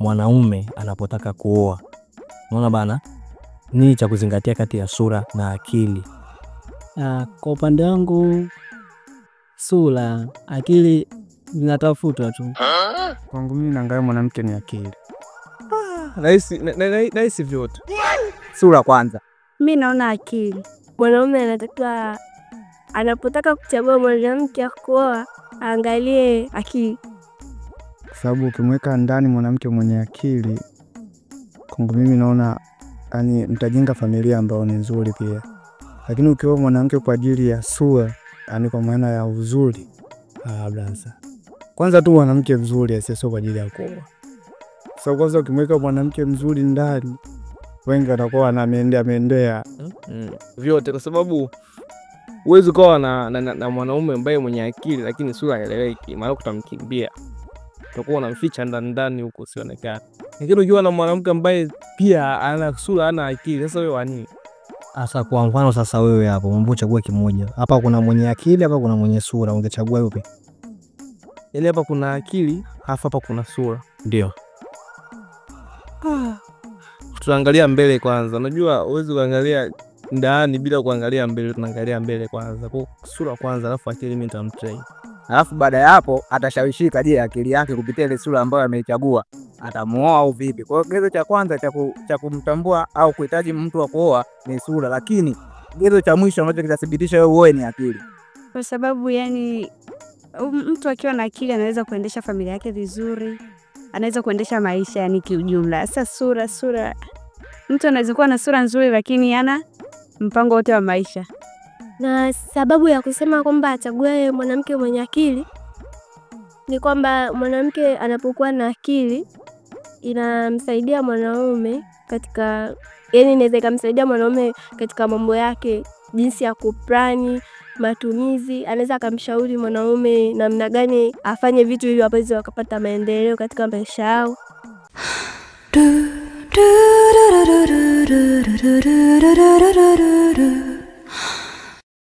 mwanaume anapotaka kuoa. Unaona bana? Nini cha kuzingatia kati ya sura na akili? Kwa upande wangu sura, akili zinatafutwa tu. Kwangu mimi naangalia mwanamke ni akili. Rahisi vyote. Sura kwanza. Mimi naona akili. Mwanaume anatakiwa anapotaka kuchagua mwanamke wa kuoa aangalie akili. Kwa sababu ukimweka ndani mwanamke mwenye akili, kwangu mimi naona yani mtajenga familia ambayo ni nzuri pia. Lakini ukioa mwanamke kwa ajili ya sura, yani kwa maana ya uzuri, blaza. Kwanza tu mwanamke mzuri sio kwa ajili ya kuoa. Sababu kwanza ukimweka mwanamke mzuri ndani, wengi watakuwa anaendea vyote, kwa sababu uwezo kwa na mwanaume ambaye mwenye akili lakini sura haieleweki, maana kutamkimbia. Utakuwa unamficha ndani huko usionekane. Lakini ukiwa na mwanamke ambaye pia ana sura ana akili, sasa wewe wani? Asa kwa mfano sasa wewe hapo umechagua kimoja. Hapa kuna mwenye akili, hapa kuna mwenye sura, ungechagua yupi? Yaani hapa kuna akili, hapa kuna sura. Ndio. Tunaangalia mbele kwanza. Unajua uwezo kuangalia ndani bila kuangalia mbele, tunaangalia mbele kwanza. Kwa sura kwanza alafu akili mimi nitamtrain. Alafu baada ya hapo atashawishika je akili yake kupitia ile sura ambayo ameichagua atamuoa au vipi. Kwa hiyo kigezo cha kwanza cha kumtambua au kuhitaji mtu wa kuoa ni sura, lakini kigezo cha mwisho ambacho kitathibitisha wewe uoe ni akili. Kwa sababu yani mtu akiwa na akili anaweza kuendesha familia yake vizuri, anaweza kuendesha maisha yani kiujumla. Sasa sura mtu anaweza kuwa na sura nzuri lakini hana mpango wote wa maisha. Na sababu ya kusema kwamba achague mwanamke mwenye akili ni kwamba mwanamke anapokuwa na akili inamsaidia mwanaume katika, yani inaweza kumsaidia mwanaume katika mambo yake, jinsi ya kuplani matumizi. Anaweza akamshauri mwanaume namna gani afanye vitu ili waweze wakapata maendeleo katika maisha yao.